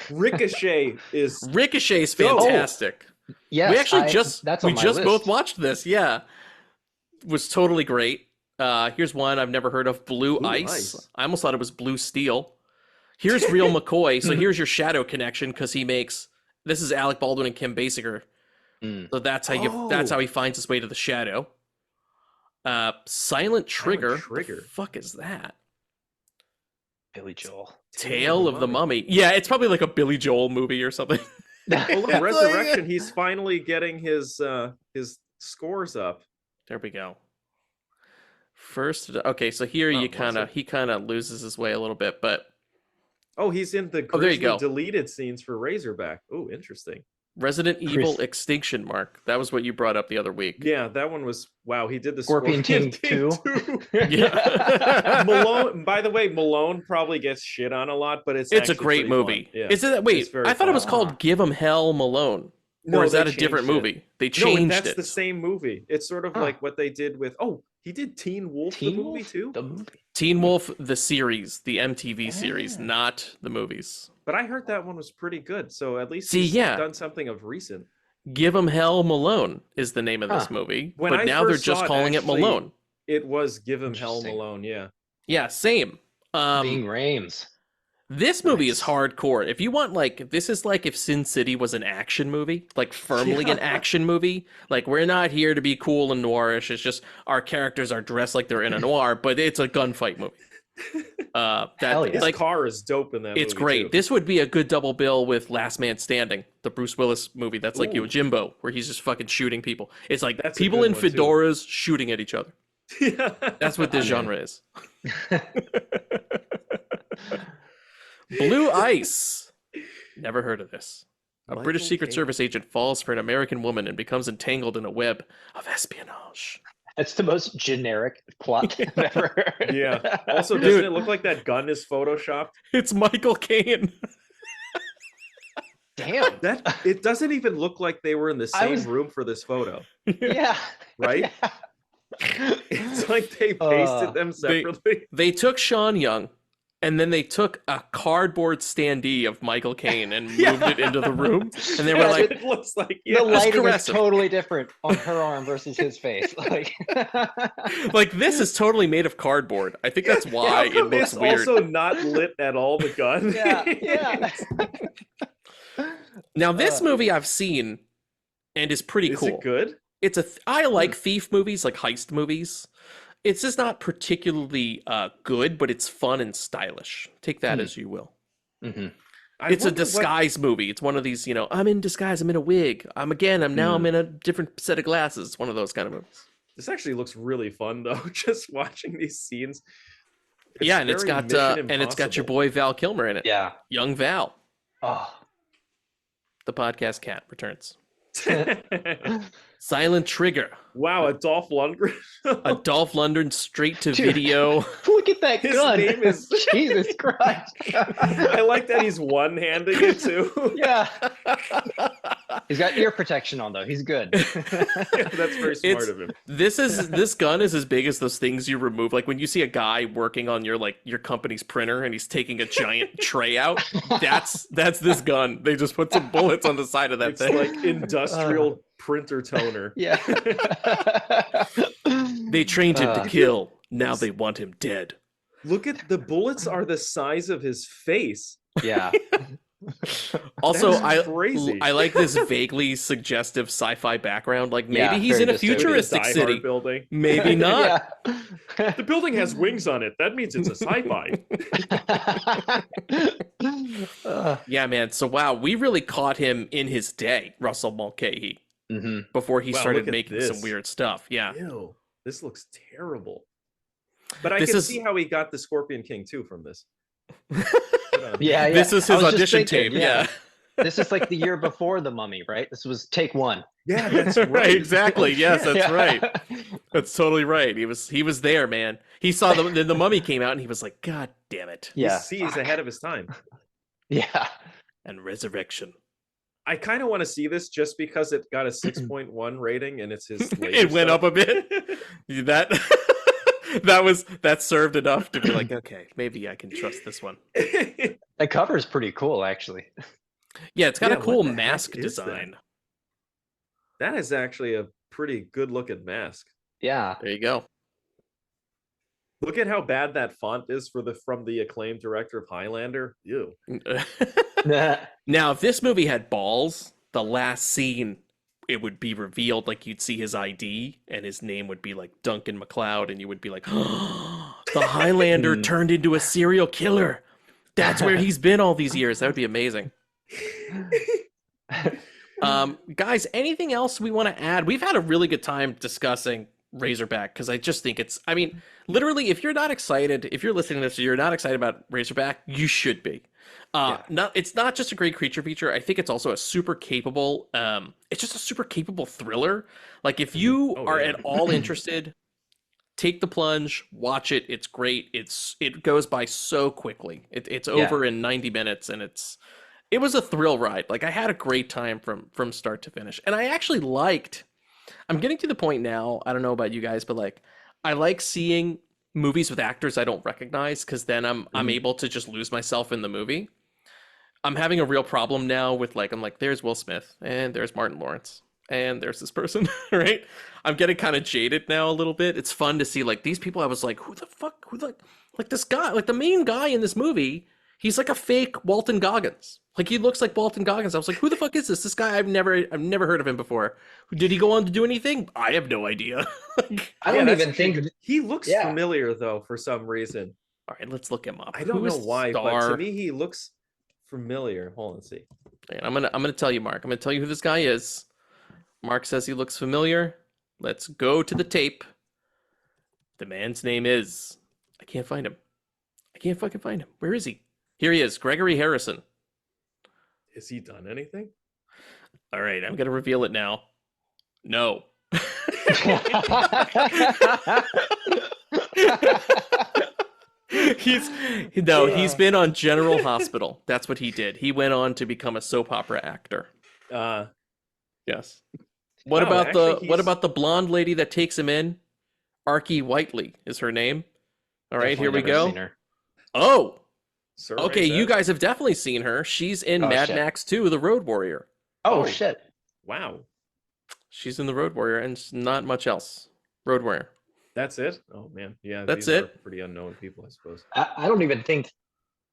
Ricochet is Ricochet's Dope. fantastic. Yes, we actually that's on we my just list. both watched this. Yeah, was totally great. Here's one I've never heard of: Blue Ice. I almost thought it was Blue Steel. Here's Real McCoy. So here's your Shadow connection because he makes this is Alec Baldwin and Kim Basinger. So that's how he finds his way to the Shadow. Silent Trigger. Trigger. The fuck is that? Billy Joel. Tale of the Mummy. Yeah, it's probably like a Billy Joel movie or something. Oh look, Resurrection. He's finally getting his scores up. There we go. First, okay, so here he kind of loses his way a little bit, but Oh, he's in the there you go. deleted scenes for Razorback. Oh, interesting. Resident Evil Extinction Mark. That was what you brought up the other week. Yeah, that one was wow. He did the Scorpion King 2. Yeah. Malone. By the way, Malone probably gets shit on a lot, but it's It's a actually great pretty movie. fun. Yeah. Is it? Wait, It's very I thought it was fun. called Give 'Em Hell Malone. No, Or is they that a different changed it. movie? They No, changed that's it. the same movie. It's sort of like what they did with. Oh, he did Teen Wolf the movie too. The movie. Teen Wolf, the series, the MTV series, not the movies. But I heard that one was pretty good. So at least See, he's yeah. done something of recent. Give 'Em Hell Malone is the name of this movie, When but I now they're first just saw it, calling it actually, Malone. It was Give Him Hell Interesting. Malone. Yeah. Yeah, same. Bing Rames. This movie Nice. is hardcore. If you want, like, this is like if Sin City was an action movie, like firmly an action movie. Like, we're not here to be cool and noirish. It's just our characters are dressed like they're in a noir, but it's a gunfight movie. Hell yeah. His like, car is dope in that it's movie, great. too. This would be a good double bill with Last Man Standing, the Bruce Willis movie. That's like Ooh. Yojimbo, where he's just fucking shooting people. It's like That's a people good in one, too. fedoras shooting at each other. Yeah. That's what this genre is. Blue Ice. Never heard of this. A British Michael Secret Caine. Service agent falls for an American woman and becomes entangled in a web of espionage. That's the most generic plot I've ever heard. Yeah. Also, doesn't Dude. it look like that gun is photoshopped? It's Michael Caine. Damn. That it doesn't even look like they were in the I same was- room for this photo, Yeah. right? Yeah. It's like they pasted them separately. They took Sean Young, and then they took a cardboard standee of Michael Caine and moved it into the room. And they were Yeah, like, it looks like The yeah. lighting is caressive. totally different on her arm versus his face. Like, like this is totally made of cardboard. I think that's why How it come looks it's weird. also not lit at all. The gun. yeah, yeah. Now this movie I've seen and is pretty Is cool. it good? It's I like thief movies, like heist movies. It's just not particularly good, but it's fun and stylish. Take that as you will. Mhm. I It's a wonder what- disguise movie. It's one of these, I'm in disguise. I'm in a wig. I'm in a different set of glasses. It's one of those kind of movies. This actually looks really fun though. Just watching these scenes. Yeah, and it's very got Mission your Impossible. boy Val Kilmer in it. Yeah. Young Val. Oh. The podcast cat returns. Silent Trigger. Wow, a Dolph Lundgren. A Dolph Lundgren straight to Dude. video. Look at that His gun. name is- Jesus Christ. I like that he's one-handing it too. Yeah. He's got ear protection on though. He's good. That's very smart It's- of him. This gun is as big as those things you remove. Like when you see a guy working on your company's printer and he's taking a giant tray out. That's this gun. They just put some bullets on the side of that It's thing. like industrial printer toner. Yeah. They trained him to kill. Now they want him dead. Look at the bullets are the size of his face. Yeah. Also, That's crazy. I like this vaguely suggestive sci-fi background. Like maybe Yeah, he's very in a disturbing. futuristic Die Hard city. building. Maybe not. Yeah. The building has wings on it. That means it's a sci-fi. Yeah, man. So wow, we really caught him in his day, Russell Mulcahy, Mhm. before he Wow, started look at making some this. weird stuff. Yeah. Ew, this looks terrible. But I This can is- see how he got the Scorpion King too from this. Yeah, This is I his was just audition thinking, tape. Yeah. This is like the year before The Mummy, right? This was take one. Yeah, that's Right, right. exactly. Yes, Yeah. that's right. That's totally right. He was there, man. He saw the Mummy came out and he was like, God damn it. Yeah. He's ahead of his time. Yeah. And Resurrection. I kind of want to see this just because it got a 6.1 rating and it's his. It went up a bit. That that served enough to be like, okay, maybe I can trust this one. The cover is pretty cool, actually. Yeah, it's got Yeah, a cool what the heck mask is that? design. That is actually a pretty good looking mask. Yeah. There you go. Look at how bad that font is from the acclaimed director of Highlander. Ew. Now, if this movie had balls, the last scene, it would be revealed, like you'd see his ID and his name would be like Duncan MacLeod, and you would be like, oh, the Highlander turned into a serial killer. That's where he's been all these years. That would be amazing. Guys, anything else we want to add? We've had a really good time discussing Razorback because I just think I mean, literally, if you're not excited, if you're listening to this, you're not excited about Razorback, you should be. It's not just a great creature feature. I think it's also a super capable. It's just a super capable thriller. Like if you are at all interested, take the plunge, watch it. It's great. It goes by so quickly. It's over in 90 minutes, and it was a thrill ride. Like I had a great time from start to finish, and I actually liked. I'm getting to the point now. I don't know about you guys, but like I like seeing movies with actors I don't recognize because then I'm able to just lose myself in the movie. I'm having a real problem now with I'm like, there's Will Smith and there's Martin Lawrence and there's this person, right? I'm getting kind of jaded now a little bit. It's fun to see like these people. I was like, who the fuck? Like this guy, like the main guy in this movie. He's like a fake Walton Goggins. Like he looks like Walton Goggins. I was like, who the fuck is this? This guy I've never heard of him before. Did he go on to do anything? I have no idea. I don't even think he looks familiar though for some reason. All right, let's look him up. I don't know why, but star? to me he looks familiar. Hold on, let's see. And I'm gonna tell you, Mark. I'm gonna tell you who this guy is. Mark says he looks familiar. Let's go to the tape. The man's name is. I can't find him. I can't fucking find him. Where is he? Here he is, Gregory Harrison. Has he done anything? All right, I'm gonna reveal it now. No. He's been on General Hospital. That's what he did. He went on to become a soap opera actor. Yes. What about the blonde lady that takes him in? Arky Whiteley is her name. All right, here we go. Oh. Sir, okay, you guys have definitely seen her. She's in Mad Max 2, The Road Warrior. Oh, shit. Wow. She's in The Road Warrior and not much else. Road Warrior. That's it? Oh, man. Yeah, that's these it. Are pretty unknown people, I suppose. I don't even think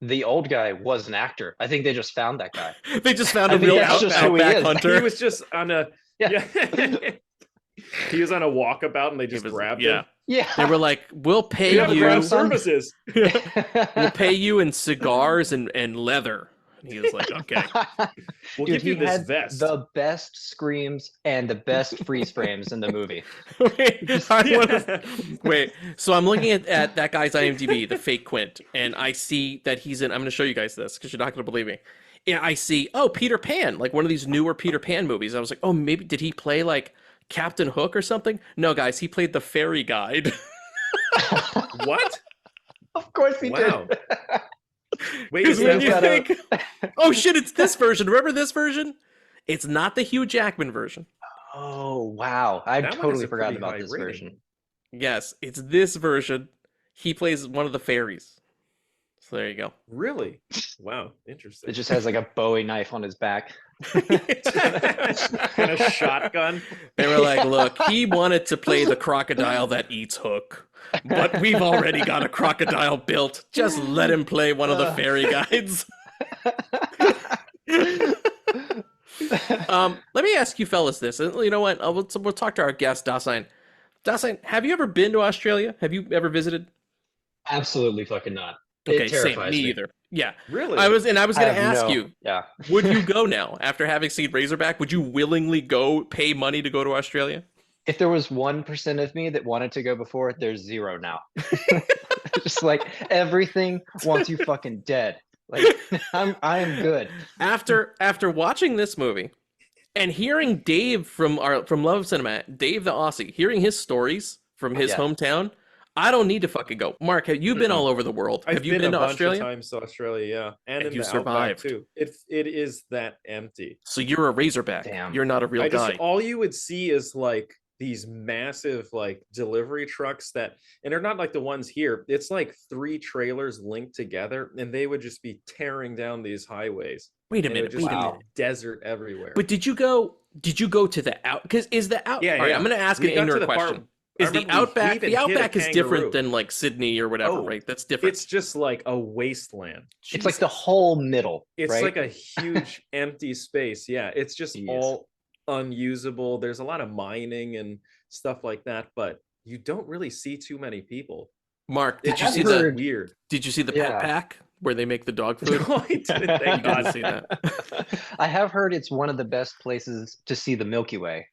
the old guy was an actor. I think they just found that guy. They just found a real Outback hunter. He was just on a... Yeah. He was on a walkabout and they just grabbed him. Yeah. They were like, we'll pay you services. We'll pay you in cigars and leather. And he was like, okay. We'll give you this vest. The best screams and the best freeze frames in the movie. Wait, so I'm looking at that guy's IMDb, the fake Quint, and I see that he's in. I'm going to show you guys this because you're not going to believe me. Yeah, I see, Peter Pan, like one of these newer Peter Pan movies. I was like, oh, maybe did he play like Captain Hook or something? No, guys, he played the fairy guide. What? Of course he did. Wait, is that you think? Oh shit, it's this version. Remember this version? It's not the Hugh Jackman version. Oh wow, I totally forgot about this rating. version. Yes, it's this version. He plays one of the fairies. So there you go. Really? Wow, interesting. It just has like a Bowie knife on his back. And a shotgun. They were like, look, he wanted to play the crocodile that eats Hook, but we've already got a crocodile built. Just let him play one of the fairy guides. Let me ask you fellas this. And you know what? We'll talk to our guest, Dasein. Dasein, have you ever been to Australia? Have you ever visited? Absolutely fucking not. Okay, It same. terrifies Me me. either. Yeah. Really? I was going to I have ask no- you, Yeah. would you go now after having seen Razorback? Would you willingly go pay money to go to Australia? If there was 1% of me that wanted to go before, there's 0 now. Just like everything wants you fucking dead. Like I am good. After watching this movie and hearing Dave from Love Cinema, Dave the Aussie, hearing his stories from his Yeah. hometown, I don't need to fucking go. Mark, have you been all over the world? I've Have you been been a to bunch Australia? of times to Australia, yeah, and And in you the Outback survived. too. It is that empty. So you're a Razorback. Damn. You're not a real guy. All you would see is like these massive like delivery trucks that, and they're not like the ones here. It's like 3 trailers linked together, and they would just be tearing down these highways. Wait a And it would minute. just Wait a be minute. desert everywhere. But did you go to the out? Because is the out? Yeah, all right, yeah. I'm going to ask We an got to ignorant the part- question. I Is the remember we Outback? even The hit a Outback is kangaroo. different than like Sydney or whatever, Oh, right? That's different. It's just like a wasteland. It's like the whole middle. It's right? like a huge empty space. Yeah, it's just Jeez. all unusable. There's a lot of mining and stuff like that, but you don't really see too many people. Mark, It did you just see is the? weird. Did you see the Yeah. pet pack where they make the dog food? No, I didn't. You Thank didn't God. see that. I have heard it's one of the best places to see the Milky Way.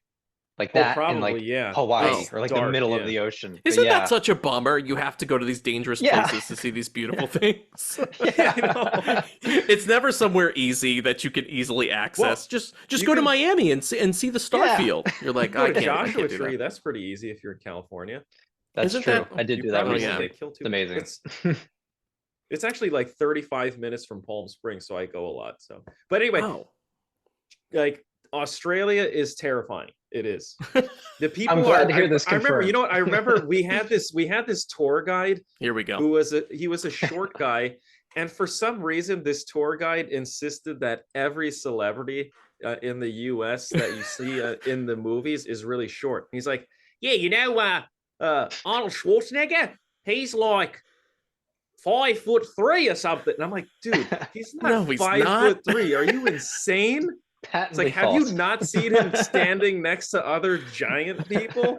Like Oh, that in probably, like yeah. Hawaii It's or like the dark, middle yeah. of the ocean. But Isn't yeah. that such a bummer? You have to go to these dangerous Yeah. places to see these beautiful things. I know. It's never somewhere easy that you can easily access. Well, just you go to can- Miami and see the star Yeah. field. You're like, Go I to can't, I Joshua can't do Tree. that. That's pretty easy if you're in California. That's Isn't true. that- I did You do that probably yeah. won't recently. get killed too It's amazing. It's actually like 35 minutes from Palm Springs, so I go a lot. So, but anyway, Wow. like Australia is terrifying. It is. The people. I'm glad are, to hear I, this I remember. You confirmed. know what? I remember we had this tour guide Here we go. who was a short guy, and for some reason, this tour guide insisted that every celebrity in the U.S. that you see in the movies is really short. He's like, yeah, you know, Arnold Schwarzenegger, he's like 5'3" or something. And I'm like, dude, he's not No, he's 5'3". Are you insane? It's Patently like, have you false. not seen him standing next to other giant people?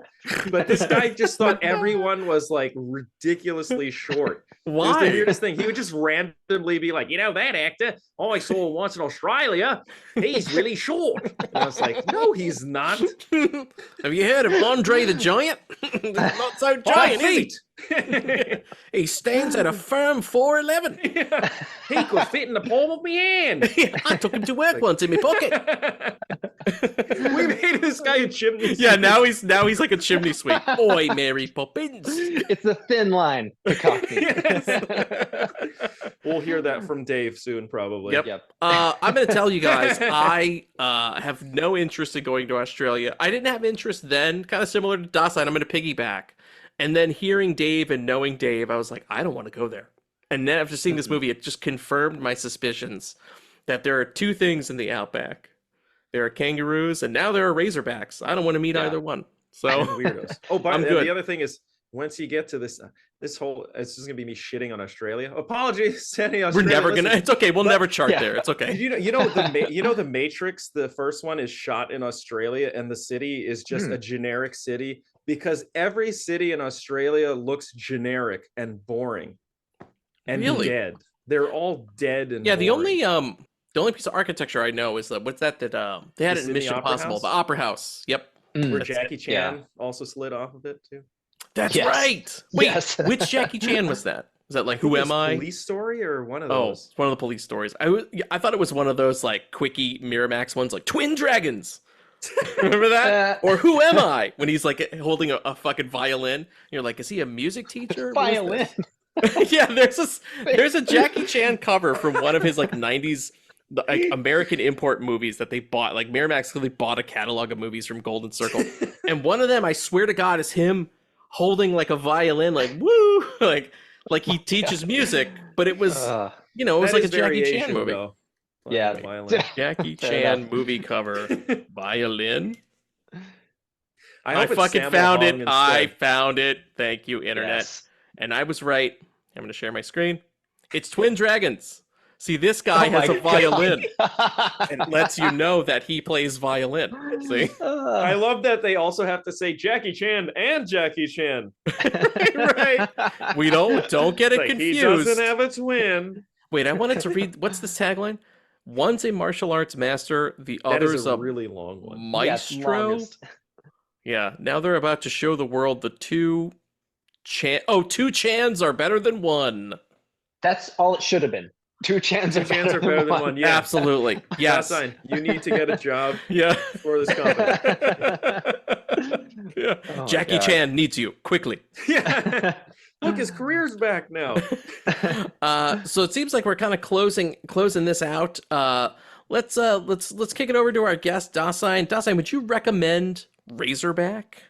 But this guy just thought everyone was like ridiculously short. It was the Why? weirdest thing. He would just randomly be like, you know, that actor I saw once in Australia, he's really short. And I was like, no, he's not. Have you heard of Andre the Giant? Not so 5 giant, is he? feet. He stands at a firm 4'11". Yeah. He could fit in the palm of my hand. I took him to work once in my pocket. We made this guy a chimney. Yeah, sweep. now he's like a chimney sweep. Oi, Mary Poppins. It's a thin line to cockney. Yes. We'll hear that from Dave soon, probably. Yep. Yep. I'm going to tell you guys, I have no interest in going to Australia. I didn't have interest then, kind of similar to Dasein. I'm going to piggyback. And then hearing Dave and knowing Dave, I was like, I don't want to go there. And then after seeing this movie, it just confirmed my suspicions that there are 2 things in the Outback. There are kangaroos, and now there are razorbacks. I don't want to meet Yeah. either one. And So weirdos. Oh, but I'm the good. other thing is, once you get to this whole, it's just gonna be me shitting on Australia. Apologies, to any we're Australia never going to, listeners. it's okay. We'll But- never chart yeah. there. It's okay. the Matrix, the first one is shot in Australia, and the city is just a generic city because every city in Australia looks generic and boring and Really? dead. They're all dead and Yeah, the boring. only piece of architecture I know is what's that they had The in Sydney Mission Opera Impossible, House? the Opera House. Yep, where that's it. Jackie Chan Yeah. also slid off of it too. that's Yes. right. Wait, Yes. which Jackie Chan was that? Was that like I think Who it Am was I? Police Story or one of Oh, those. it's one of the police stories. I thought it was one of those like quickie Miramax ones, like Twin Dragons. Remember that? Or Who Am I? When he's like holding a fucking violin. And you're like, is he a music teacher? What is Violin. this? Yeah, there's a Jackie Chan cover from one of his like 90s like American import movies that they bought. Like Miramax clearly bought a catalog of movies from Golden Circle. And one of them, I swear to God, is him holding like a violin, like woo, like he teaches music, but it was it was That like a is Jackie Chan variation, movie. though. Yeah. Violin. Jackie Fair Chan enough. movie cover violin. I hope it's fucking Sammo found Hung it. I instead. found it. Thank you, internet. Yes. And I was right. I'm going to share my screen. It's Twin Dragons. See, this guy Oh my has a violin. God. And lets you know that he plays violin. See? I love that they also have to say Jackie Chan and Jackie Chan. Right. We don't get it It's like, confused. he doesn't have a twin. Wait, I wanted to read. What's this tagline? One's a martial arts master, the That other's is a a really long one. Yes, maestro. longest. Yeah, now they're about to show the world the two two Chans are better than one. That's all it should have been. Two Chans are Chance better are better than than one. one. Yeah. Absolutely. Yes. Dasein, you need to get a job Yeah. for this company. Yeah. Oh my Jackie God. Chan needs you quickly. Yeah. Look, his career's back now. So it seems like we're kind of closing this out. Let's kick it over to our guest Dasein. Dasein, would you recommend Razorback?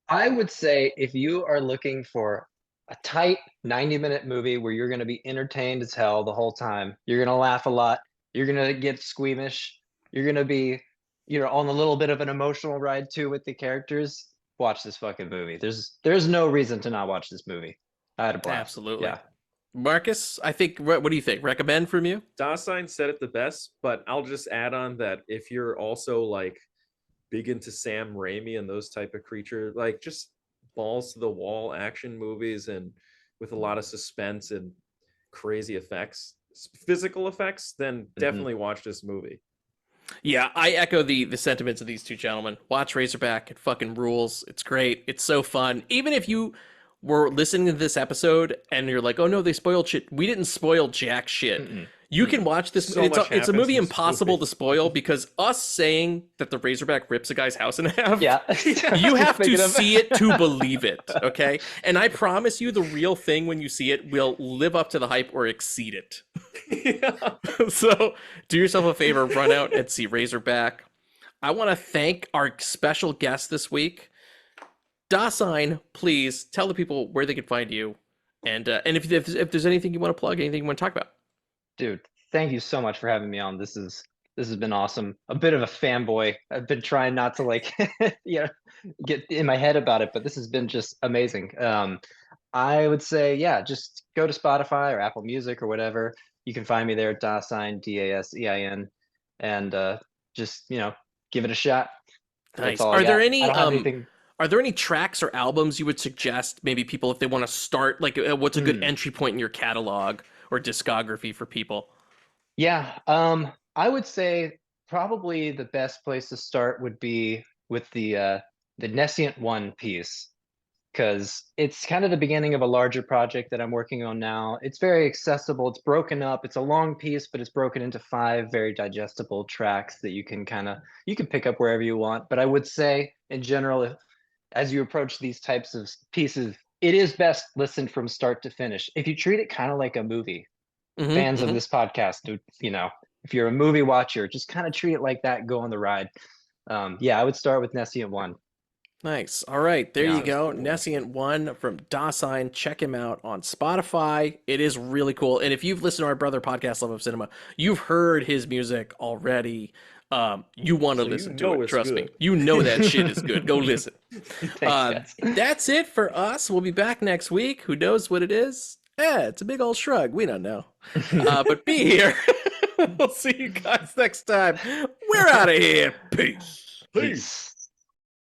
I would say if you are looking for a tight 90-minute movie where you're going to be entertained as hell the whole time, you're going to laugh a lot, you're going to get squeamish, you're going to be, on a little bit of an emotional ride too with the characters, watch this fucking movie. There's no reason to not watch this movie. I had a blast. Absolutely. Yeah. Marcus, I think, what do you think? Recommend from you? Dasein said it the best, but I'll just add on that if you're also like big into Sam Raimi and those type of creature, like just balls to the wall action movies and with a lot of suspense and crazy effects, physical effects, then definitely watch this movie. Yeah, I echo the sentiments of these two gentlemen. Watch Razorback. It fucking rules. It's great. It's so fun. Even if you were listening to this episode and you're like, oh no, they spoiled shit. We didn't spoil jack shit. You can watch this. So it's much a movie happens in this impossible movie. to spoil because us saying that the Razorback rips a guy's house in half. Yeah. You have to Thinking of- see it to believe it, okay? And I promise you the real thing when you see it will live up to the hype or exceed it. Yeah. So do yourself a favor, run out and see Razorback. I want to thank our special guest this week. Dasein, please tell the people where they can find you. And if there's anything you want to plug, anything you want to talk about. Dude, thank you so much for having me on. This has been awesome. A bit of a fanboy. I've been trying not to like get in my head about it, but this has been just amazing. I would say, yeah, just go to Spotify or Apple Music or whatever. You can find me there at Dasein, Dasein, and just give it a shot. Nice. That's all I Are there got. any I don't have anything. Are there any tracks or albums you would suggest maybe people if they want to start, like what's a good entry point in your catalog or discography for people? Yeah, I would say probably the best place to start would be with the Nescient One piece, because it's kind of the beginning of a larger project that I'm working on now. It's very accessible. It's broken up. It's a long piece, but it's broken into 5 very digestible tracks that you can pick up wherever you want. But I would say in general, as you approach these types of pieces, it is best listened from start to finish. If you treat it kind of like a movie, fans of this podcast, if you're a movie watcher, just kind of treat it like that, go on the ride. I would start with Nescient One. Nice. All right, there Yeah, you go. Nescient One from Dasein. Check him out on Spotify. It is really cool. And if you've listened to our brother podcast, Love of Cinema, you've heard his music already. You want to listen to it. Trust me. You know that shit is good. Go listen. Thanks, guys. That's it for us. We'll be back next week. Who knows what it is? It's a big old shrug. We don't know. But be here. We'll see you guys next time. We're out of here. Peace. Peace.